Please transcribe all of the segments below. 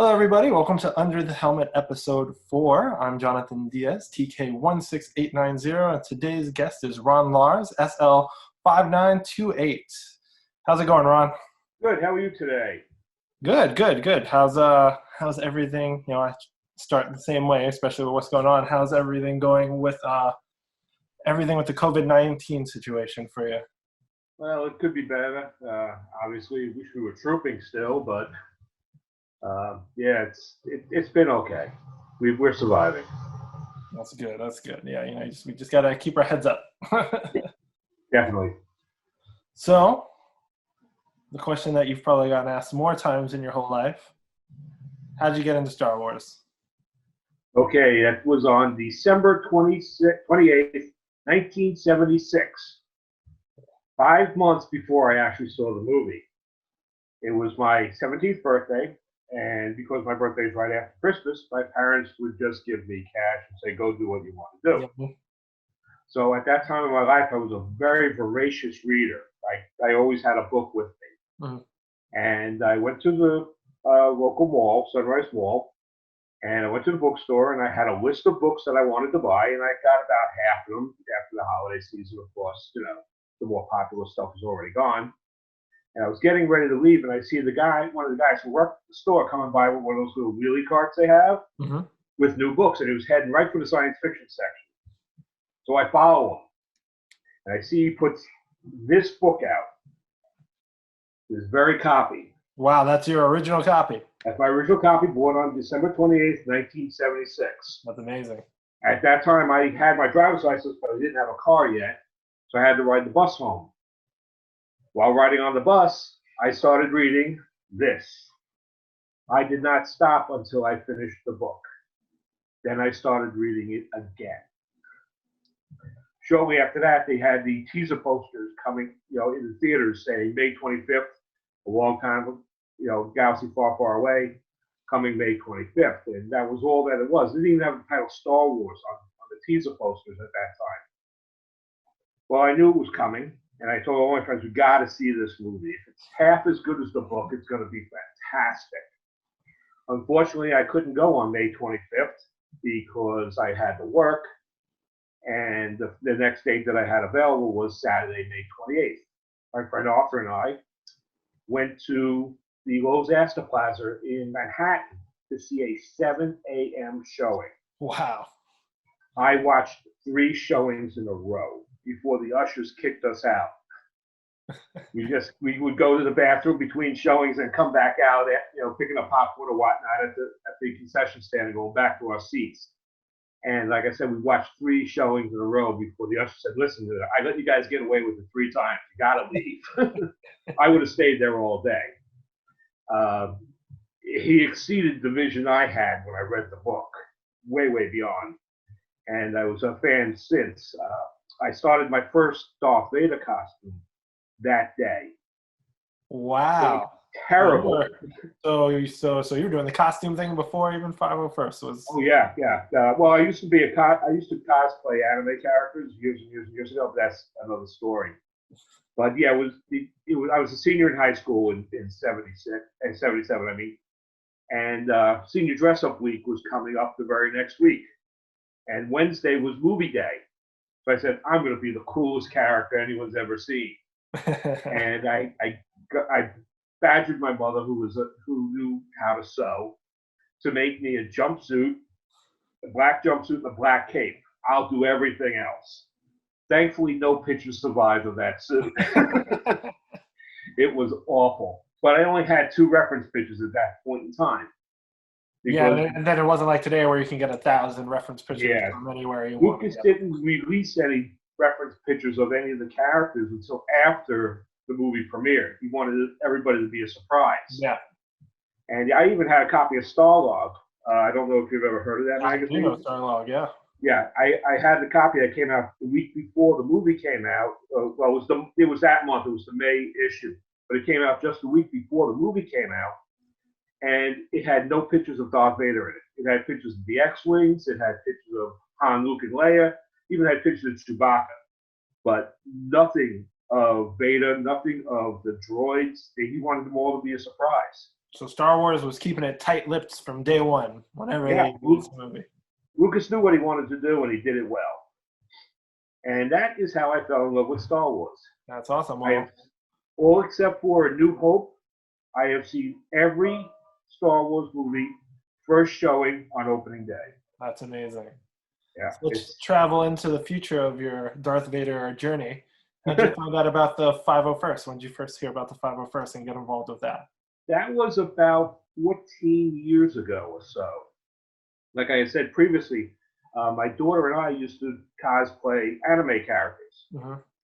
Hello, everybody. Welcome to Under the Helmet episode 4. I'm Jonathan Diaz, TK16890, and today's guest is Ron Lares, SL-5928. How's it going, Ron? Good. How are you today? Good. How's everything? I start the same way, especially with what's going on. How's everything going with everything with the COVID-19 situation for you? Well, it could be better. Obviously, wish we were trooping still, but yeah, it's been okay. We're surviving. That's good. Yeah, we just gotta keep our heads up. Definitely. So, the question that you've probably gotten asked more times in your whole life: how'd you get into Star Wars? Okay, that was on December 28th, 1976. 5 months before I actually saw the movie. It was my 17th birthday, and because my birthday is right after Christmas, my parents would just give me cash and say, go do what you want to do. Mm-hmm. So at that time in my life, I was a very voracious reader. I always had a book with me. Mm-hmm. And I went to the local mall, Sunrise Mall, and I went to the bookstore, and I had a list of books that I wanted to buy, and I got about half of them after the holiday season, of course. The more popular stuff was already gone. And I was getting ready to leave, and I see one of the guys who worked at the store coming by with one of those little wheelie carts they have Mm-hmm. with new books, and he was heading right for the science fiction section. So I follow him, and I see he puts this book out, this very copy. Wow, that's your original copy. That's my original copy, bought on December 28th, 1976. That's amazing. At that time, I had my driver's license, but I didn't have a car yet, so I had to ride the bus home. While riding on the bus, I started reading this. I did not stop until I finished the book. Then I started reading it again. Shortly after that, they had the teaser posters coming, in the theaters saying May 25th, a long time, galaxy far, far away, coming May 25th. And that was all that it was. It didn't even have the title Star Wars on the teaser posters at that time. Well, I knew it was coming. And I told all my friends, we got to see this movie. If it's half as good as the book, it's going to be fantastic. Unfortunately, I couldn't go on May 25th because I had to work. And the next date that I had available was Saturday, May 28th. My friend Arthur and I went to the Lowe's Astor Plaza in Manhattan to see a 7 a.m. showing. Wow. I watched 3 showings in a row before the ushers kicked us out. We would go to the bathroom between showings and come back out, picking up popcorn or whatnot at the concession stand and going back to our seats. And like I said, we watched 3 showings in a row before the usher said, listen, I let you guys get away with it 3 times. You got to leave. I would have stayed there all day. He exceeded the vision I had when I read the book, way, way beyond. And I was a fan since. I started my first Darth Vader costume that day. Wow. Terrible. So you were doing the costume thing before even 501st was. Oh yeah. Well, I used to cosplay anime characters years and years ago, but that's another story. But yeah, I was a senior in high school in 77, I mean. And senior dress up week was coming up the very next week. And Wednesday was movie day. So I said, I'm going to be the coolest character anyone's ever seen. And I badgered my mother, who knew how to sew, to make me a jumpsuit, a black jumpsuit and a black cape. I'll do everything else. Thankfully, no pictures survived of that suit. It was awful. But I only had 2 reference pictures at that point in time. Yeah, and then it wasn't like today where you can get 1,000 reference pictures from anywhere you want. Lucas didn't release any reference pictures of any of the characters until after the movie premiered. He wanted everybody to be a surprise. Yeah. And I even had a copy of Starlog. I don't know if you've ever heard of that magazine. I do know Starlog, yeah. Yeah, I had the copy that came out the week before the movie came out. Well, it was that month. It was the May issue. But it came out just the week before the movie came out. And it had no pictures of Darth Vader in it. It had pictures of the X-Wings. It had pictures of Han, Luke, and Leia. Even had pictures of Chewbacca. But nothing of Vader, nothing of the droids. He wanted them all to be a surprise. So Star Wars was keeping it tight-lipped from day one whenever Yeah, they released a movie. Lucas knew what he wanted to do, and he did it well. And that is how I fell in love with Star Wars. That's awesome. I Well, have, all except for A New Hope, I have seen every Star Wars movie first showing on opening day. that's amazing. Yeah, So let's travel into the future of your Darth Vader journey. How did you find out about the 501st? When did you first hear about the 501st and get involved with that? that was about 14 years ago or so. Like I had said previously, my daughter and I used to cosplay anime characters,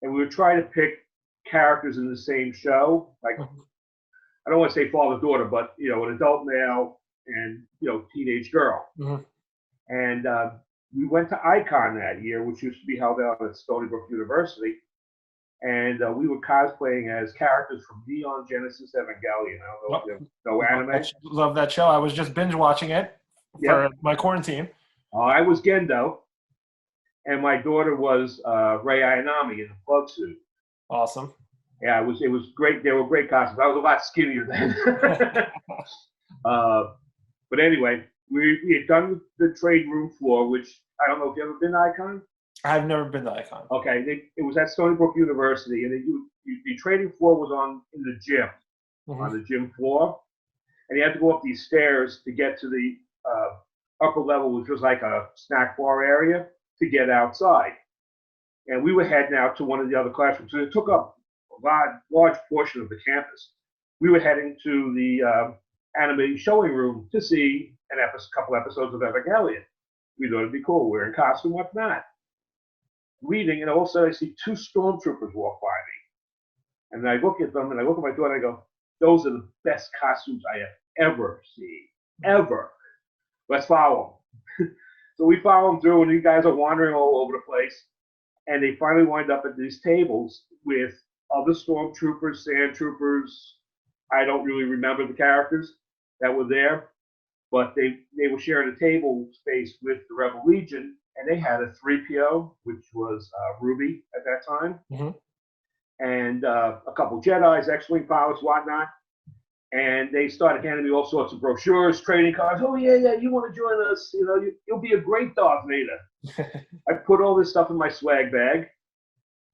and we would try to pick characters in the same show. Like, I don't want to say father-daughter, but an adult male and teenage girl. And we went to Icon that year, which used to be held out at Stony Brook University, and we were cosplaying as characters from Neon Genesis Evangelion. I don't know if you know anime. Love that show. I was just binge watching it for my quarantine. I was Gendo, and my daughter was Rei Ayanami in the plug suit. Awesome. Yeah, it was great. They were great costumes. I was a lot skinnier then. But anyway, we had done the trade room floor, which I don't know if you've ever been to Icon. I've never been to Icon. Okay, it was at Stony Brook University, and the trading floor was in the gym, on the gym floor, and you had to go up these stairs to get to the upper level, which was like a snack bar area, to get outside. And we were heading out to one of the other classrooms, so it took up a large portion of the campus. We were heading to the anime showing room to see a couple episodes of Evangelion. We thought it'd be cool. We're in costume, whatnot. Reading, and all of a sudden I see two stormtroopers walk by me. And I look at them, and I look at my daughter, and I go, those are the best costumes I have ever seen. Ever. Let's follow them. So we follow them through, and these guys are wandering all over the place. And they finally wind up at these tables with other stormtroopers, sand troopers. I don't really remember the characters that were there, but they were sharing a table space with the Rebel Legion, and they had a 3PO, which was Ruby at that time, and a couple Jedis, X-Wing pilots, whatnot. And they started handing me all sorts of brochures, trading cards. Oh yeah, you want to join us? You'll be a great Darth Vader. I put all this stuff in my swag bag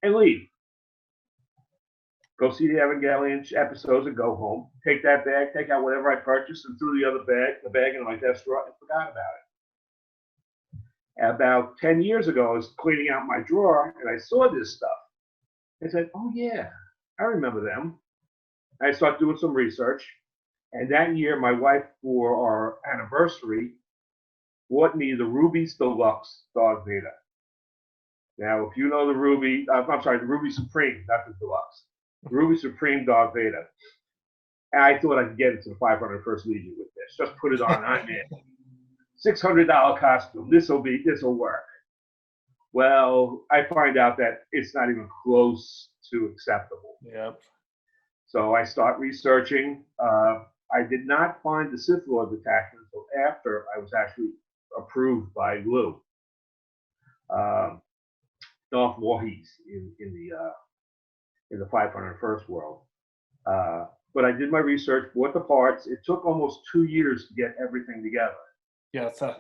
and leave. Go see the Evangelion episodes and go home. Take that bag, take out whatever I purchased, and threw the bag in my desk drawer and forgot about it. About 10 years ago, I was cleaning out my drawer and I saw this stuff. I said, oh yeah, I remember them. I started doing some research, and that year, my wife, for our anniversary, bought me the Ruby's Deluxe Darth Vader. Now, if you know the Ruby, the Ruby Supreme, not the Deluxe, the Ruby Supreme Darth Vader. And I thought I could get into the 501st Legion with this. Just put it on, I'm in. $600 costume. This'll work. Well, I find out that it's not even close to acceptable. Yep. So I start researching. I did not find the Sith Lord detachment until after I was actually approved by Lou, Darth Voorhees in the 501st world. But I did my research, bought the parts. It took almost 2 years to get everything together. Yeah, so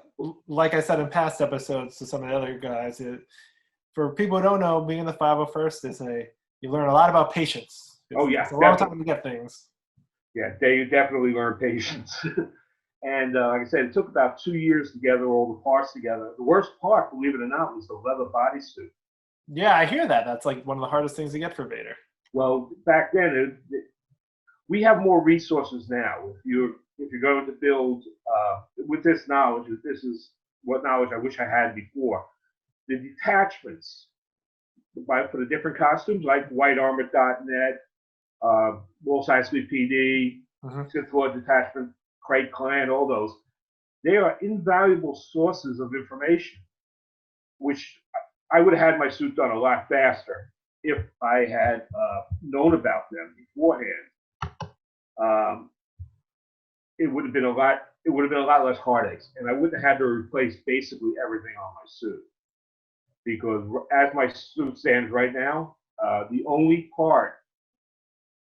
like I said in past episodes to some of the other guys, for people who don't know, being in the 501st you learn a lot about patience. It's a long time to get things. Yeah, they definitely learn patience. And like I said, it took about 2 years to gather all the parts together. The worst part, believe it or not, was the leather bodysuit. Yeah, I hear that. That's like one of the hardest things to get for Vader. Well, back then, we have more resources now. If you're going to build with this knowledge, this is what knowledge I wish I had before. The detachments for the different costumes, like whitearmor.net, Wolf's High Speed PD, Sith Lord Detachment, Crate Clan, all those, they are invaluable sources of information, which I would have had my suit done a lot faster if I had known about them beforehand. It would have been a lot less heartaches, and I wouldn't have had to replace basically everything on my suit. Because as my suit stands right now, the only part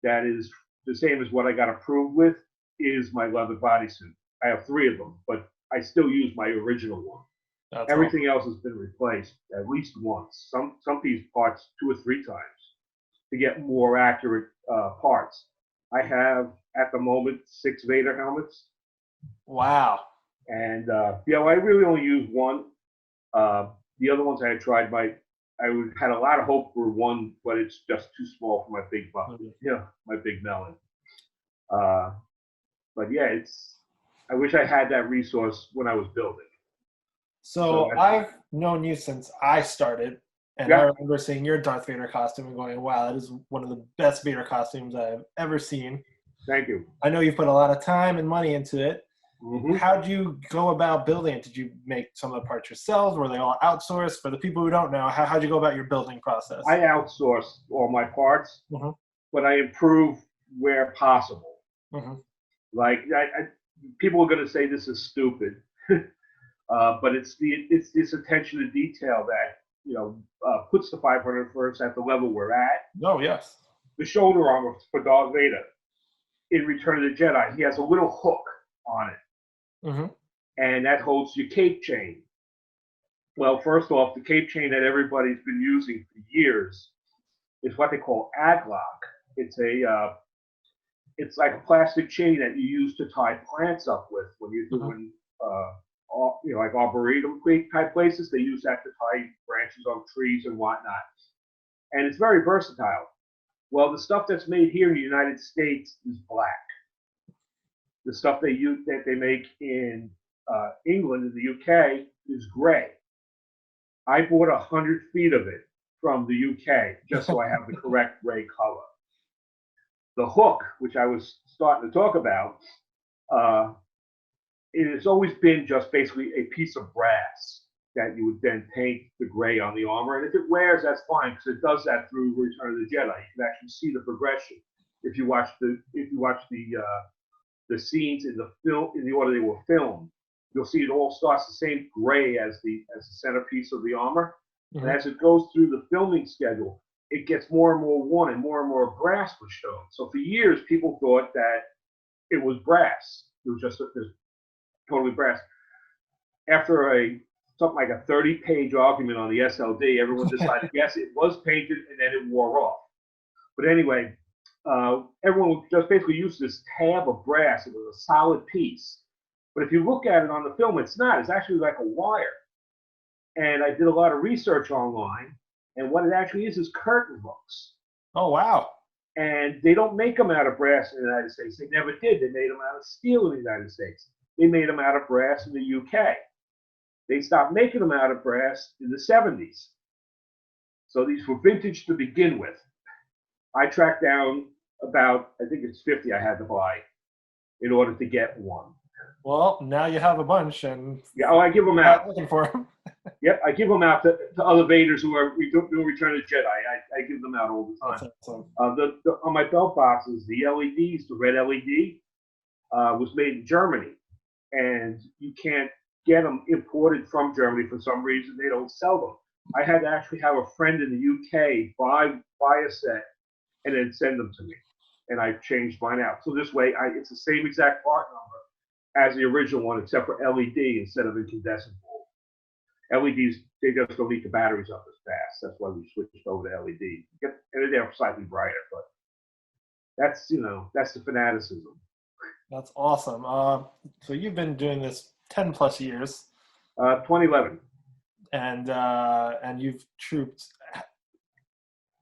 that is the same as what I got approved with is my leather bodysuit. I have 3 of them, but I still use my original one. That's Everything awesome. else has been replaced at least once, some piece parts 2 or 3 times to get more accurate parts. I have at the moment 6 Vader helmets, Wow. and I really only use one. The other ones I had tried, had a lot of hope for one, but it's just too small for my big buck, my big melon. Uh, but yeah, I wish I had that resource when I was building. So I've known you since I started, and I Yeah, remember seeing your Darth Vader costume and going, wow, that is one of the best Vader costumes I've ever seen. thank you. I know you put a lot of time and money into it. Hmm. How'd you go about building it? Did you make some of the parts yourselves? Were they all outsourced? For the people who don't know, how'd you go about your building process? I outsource all my parts, Hmm. but I improve where possible. Hmm. Like people are going to say this is stupid, but it's this attention to detail that puts the 501st at the level we're at. Oh, yes. The shoulder armor for Darth Vader in Return of the Jedi, he has a little hook on it, Hmm. and that holds your cape chain. Well, first off, the cape chain that everybody's been using for years is what they call aglock. It's like a plastic chain that you use to tie plants up with when you're doing, like arboretum type places. They use that to tie branches on trees and whatnot, and it's very versatile. Well, the stuff that's made here in the United States is black. The stuff that they make in England and the UK is gray. I bought 100 feet of it from the UK just so I have the correct gray color. The hook, which I was starting to talk about, it has always been just basically a piece of brass that you would then paint the gray on the armor. And if it wears, that's fine because it does that through Return of the Jedi. You can actually see the progression if you watch the scenes in the film in the order they were filmed. You'll see it all starts the same gray as the centerpiece of the armor, Hmm. and as it goes through the filming schedule, it gets more and more worn and more brass was shown. So for years, people thought that it was brass. It was just totally brass. After something like a 30-page argument on the SLD, everyone decided yes, it was painted, and then it wore off. But anyway, everyone would just basically use this tab of brass. It was a solid piece. But if you look at it on the film, it's not. It's actually like a wire. And I did a lot of research online, and what it actually is curtain hooks. Oh, wow. And they don't make them out of brass in the United States. They never did. They made them out of steel in the United States. They made them out of brass in the UK. They stopped making them out of brass in the 70s. So these were vintage to begin with. I tracked down about, I think it's 50 I had to buy in order to get one. Well, now you have a bunch, and I give them out. Looking for them. Yep, I give them out to other Vaders who are doing Return of the Jedi. I give them out all the time. Awesome. On my belt boxes, the LEDs, the red LED, was made in Germany, and you can't get them imported from Germany for some reason. They don't sell them. I had to actually have a friend in the UK buy a set and then send them to me, and I changed mine out. So this way, it's the same exact part number as the original one, except for LED instead of incandescent bulb. LEDs, they just don't leak the batteries up as fast. That's why we switched over to LED. And they're slightly brighter, but that's the fanaticism. That's awesome. So you've been doing this 10 plus years. 2011. And you've trooped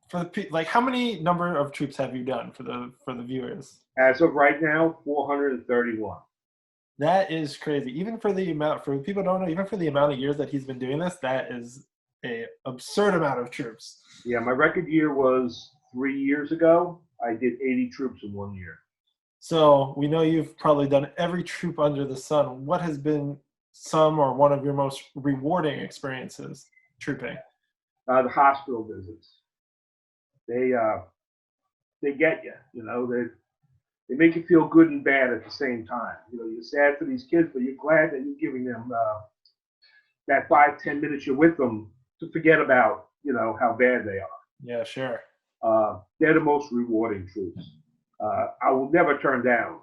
how many number of troops have you done for the viewers? As of right now, 431. That is crazy. Even for people who don't know, even for the amount of years that he's been doing this, that is a absurd amount of troops. Yeah, my record year was 3 years ago. I did 80 troops in 1 year. So we know you've probably done every troop under the sun. What has been some or one of your most rewarding experiences trooping? The hospital visits. They get you. They make you feel good and bad at the same time. You're sad for these kids, but you're glad that you're giving them that 5-10 minutes you're with them to forget about how bad they are. Yeah, sure. They're the most rewarding troops. I will never turn down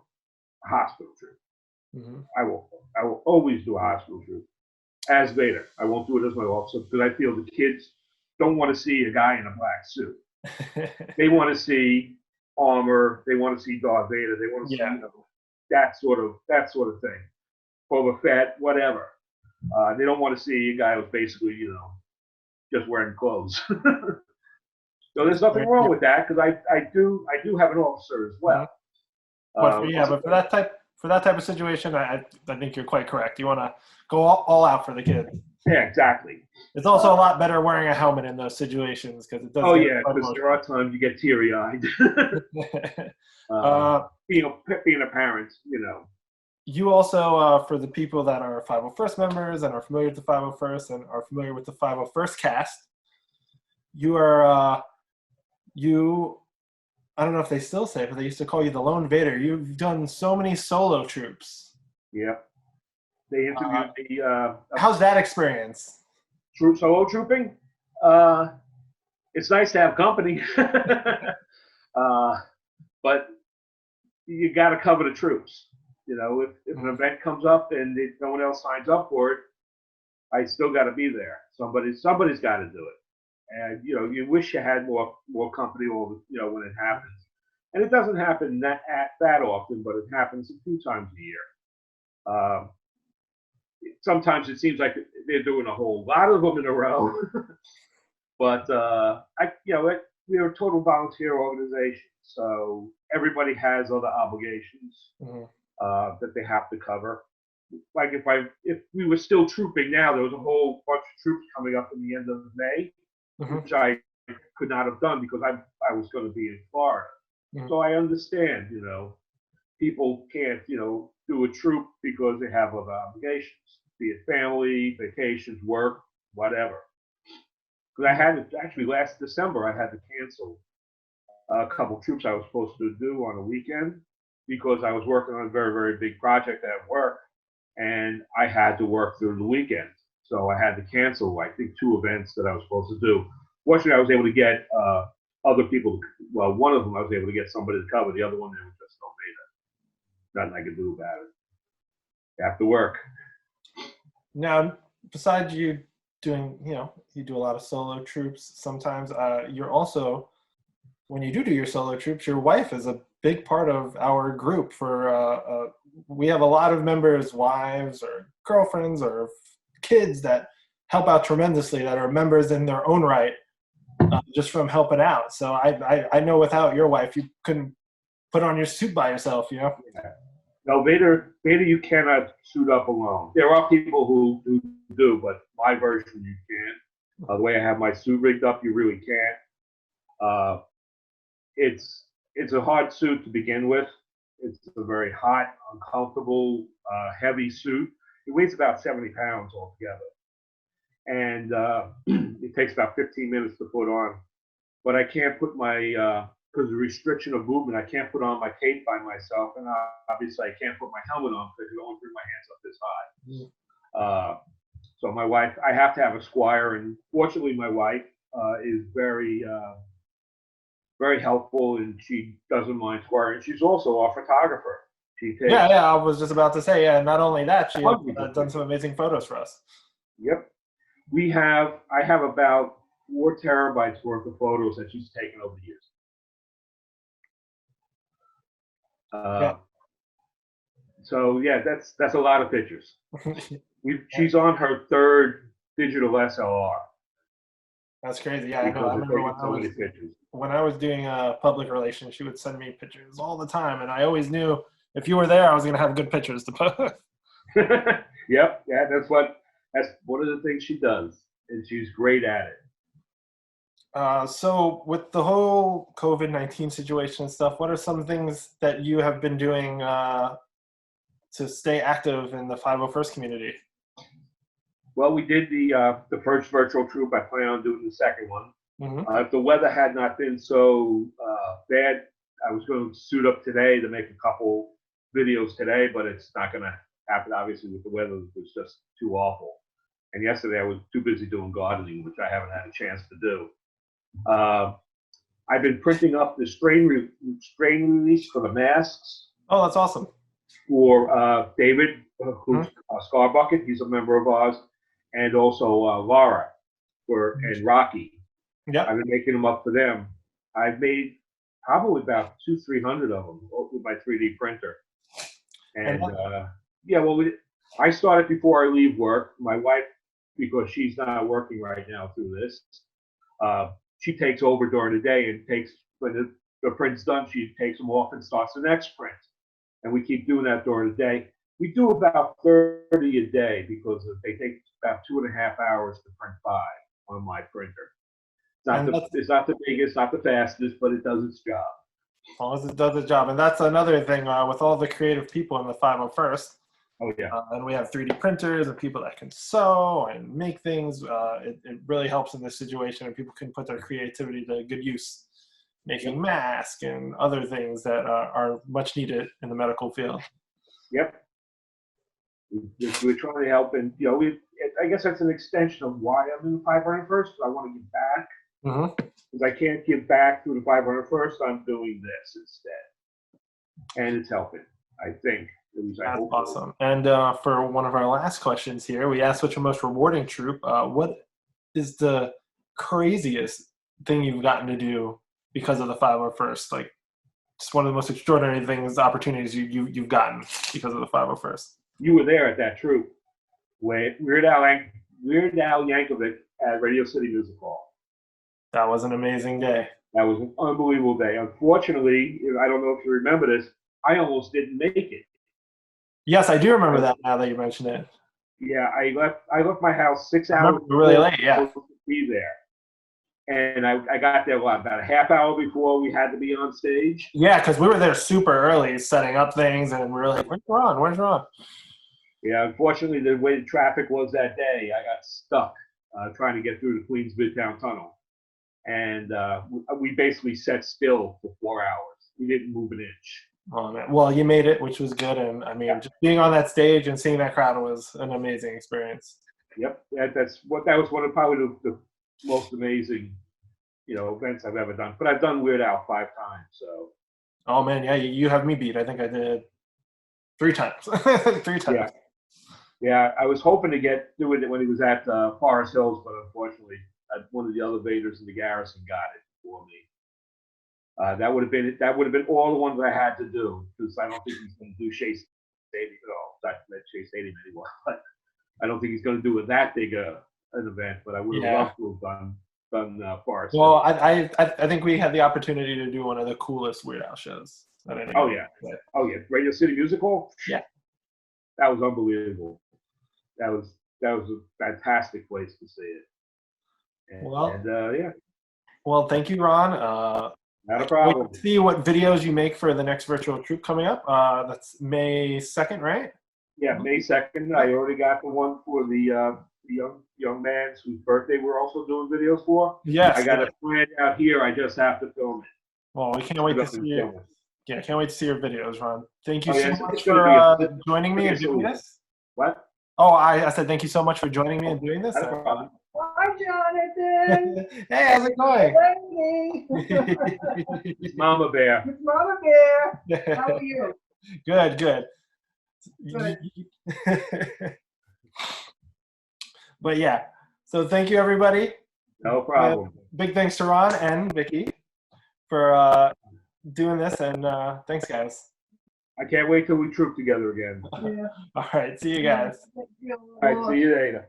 a hospital troop. Mm-hmm. I will always do a hospital troop as Vader. I won't do it as my officer because I feel the kids don't want to see a guy in a black suit. They want to see armor. They want to see Darth Vader. They want to see, Yeah. you know, that sort of thing. Boba Fett, whatever. They don't want to see a guy who's basically, you know, just wearing clothes. So there's nothing wrong with that because I do have an officer as well. But for that type of situation, I think you're quite correct. You want to go all out for the kids. Yeah, exactly. It's also a lot better wearing a helmet in those situations because it does. Oh yeah, because there are times you get teary-eyed. Being a parent, you know. You also, for the people that are 501st members and are familiar with the 501st and are familiar with the 501st cast, you are I don't know if they still say it, but they used to call you the Lone Vader. You've done so many solo troops. Yep. They interviewed me. How's that experience? Solo trooping? It's nice to have company. But you got to cover the troops. You know, if an event comes up and no one else signs up for it, I still got to be there. Somebody's got to do it. And you know, you wish you had more company, you know, when it happens. And it doesn't happen that often, but it happens a few times a year. Sometimes it seems like they're doing a whole lot of them in a row. But we're a total volunteer organization, so everybody has other obligations that they have to cover. Like if we were still trooping now, there was a whole bunch of troops coming up in the end of May, which I could not have done because I was going to be in Florida. So I understand, you know, people can't, you know, do a troop because they have other obligations, be it family, vacations, work, whatever. Because I had to, actually last December, I had to cancel a couple troops I was supposed to do on a weekend because I was working on a very, very big project at work and I had to work through the weekend. So I had to cancel, I think, 2 events that I was supposed to do. Fortunately, I was able to get other people. Well, one of them I was able to get somebody to cover. The other one, there was just no Vader. Nothing I could do about it. You have to work. Now, besides you doing, you know, you do a lot of solo troops sometimes. You're also, when you do your solo troops, your wife is a big part of our group. We have a lot of members, wives or girlfriends or kids that help out tremendously, that are members in their own right, just from helping out. So I know without your wife, you couldn't put on your suit by yourself, you know? Yeah. No, Vader, you cannot suit up alone. There are people who do, but my version, you can't. The way I have my suit rigged up, you really can't. It's a hard suit to begin with. It's a very hot, uncomfortable, heavy suit. It weighs about 70 pounds altogether. And it takes about 15 minutes to put on. But I can't put my, because of the restriction of movement, I can't put on my cape by myself. And obviously I can't put my helmet on because I can only bring my hands up this high. So my wife, I have to have a squire. And fortunately, my wife is very, very helpful, and she doesn't mind squiring. She's also a photographer. She takes, yeah, I was just about to say, yeah, not only that, she has done some amazing photos for us. Yep. I have about 4 terabytes worth of photos that she's taken over the years. So yeah, that's a lot of pictures. She's on her 3rd digital SLR. That's crazy. Yeah, I know. I remember when I was doing public relations, she would send me pictures all the time, and I always knew if you were there, I was going to have good pictures to post. Yep. Yeah, that's one of the things she does, and she's great at it. So with the whole COVID-19 situation and stuff, what are some things that you have been doing to stay active in the 501st community? Well, we did the first virtual troop. I plan on doing the second one. If the weather had not been so bad, I was going to suit up today to make a couple videos today, but it's not going to happen, obviously, with the weather. It was just too awful. And yesterday I was too busy doing gardening, which I haven't had a chance to do. I've been printing up the strain release for the masks. Oh, that's awesome. for David, who's Scarbucket. He's a member of ours, and also Laura and Rocky. Yep. I've been making them up for them. I've made probably about 200-300 of them with my 3D printer. And yeah, well, I started before I leave work. My wife, because she's not working right now through this, she takes over during the day and takes, when the print's done, she takes them off and starts the next print. And we keep doing that during the day. We do about 30 a day because they take about 2.5 hours to print 5 on my printer. It's not the biggest, not the fastest, but it does its job. As long as it does its job. And that's another thing with all the creative people in the 501st. Oh, yeah. And we have 3D printers and people that can sew and make things. It really helps in this situation, and people can put their creativity to good use, making masks and other things that are much needed in the medical field. Yep. We're trying to help, and I guess that's an extension of why I'm in the 501st. I want to give back. Because I can't give back through the 501st, I'm doing this instead, and it's helping. I think. That's awesome. And for one of our last questions here, we asked what's your most rewarding troop. What is the craziest thing you've gotten to do because of the 501st? Like, just one of the most extraordinary things, opportunities you've gotten because of the 501st. You were there at that troop when Weird Al Yankovic at Radio City Music Hall. That was an amazing day. That was an unbelievable day. Unfortunately, I don't know if you remember this, I almost didn't make it. Yes, I do remember that now that you mention it. Yeah, I left my house 6 hours really late, yeah. To be there. And I got there, about a half hour before we had to be on stage? Yeah, because we were there super early setting up things, and we were like, where's Ron? Where's Ron? Yeah, unfortunately, the way the traffic was that day, I got stuck trying to get through the Queens Midtown Tunnel. And we basically sat still for 4 hours. We didn't move an inch. Oh, man. Well, you made it, which was good. And, I mean, just being on that stage and seeing that crowd was an amazing experience. Yep. That was one of probably the most amazing, events I've ever done. But I've done Weird Al 5 times, so. Oh, man, yeah, you have me beat. I think I did 3 times. 3 times. Yeah, I was hoping to do it when he was at Forest Hills, but unfortunately, one of the elevators in the Garrison got it for me. That would have been all the ones I had to do, because I don't think he's going to do Chase Stadium at all. Not Chase Stadium anymore, but I don't think he's going to do that big an event. But I would have loved to have done Forest. Well, I think we had the opportunity to do one of the coolest Weird Al shows. Oh yeah, Radio City Music Hall. Yeah, that was unbelievable. That was a fantastic place to see it. And, Well, thank you, Ron. Not a problem. Let's see what videos you make for the next virtual troop coming up. That's May 2nd, right? Yeah, May 2nd. I already got the one for the young man whose birthday we're also doing videos for. Yes. I got it planned out here. I just have to film it. Well, we can't wait to see you. Yeah, can't wait to see your videos, Ron. Thank you so much for joining me and doing this. What? Oh, I said thank you so much for joining me and doing this. Not a problem. Hi, Jonathan. Hey, how's it going? It's Mama Bear. It's Mama Bear. How are you? Good. Good. But yeah, so thank you, everybody. No problem. Big thanks to Ron and Vicky for doing this, and thanks, guys. I can't wait till we troop together again. Yeah. All right, see you guys. All right, see you later.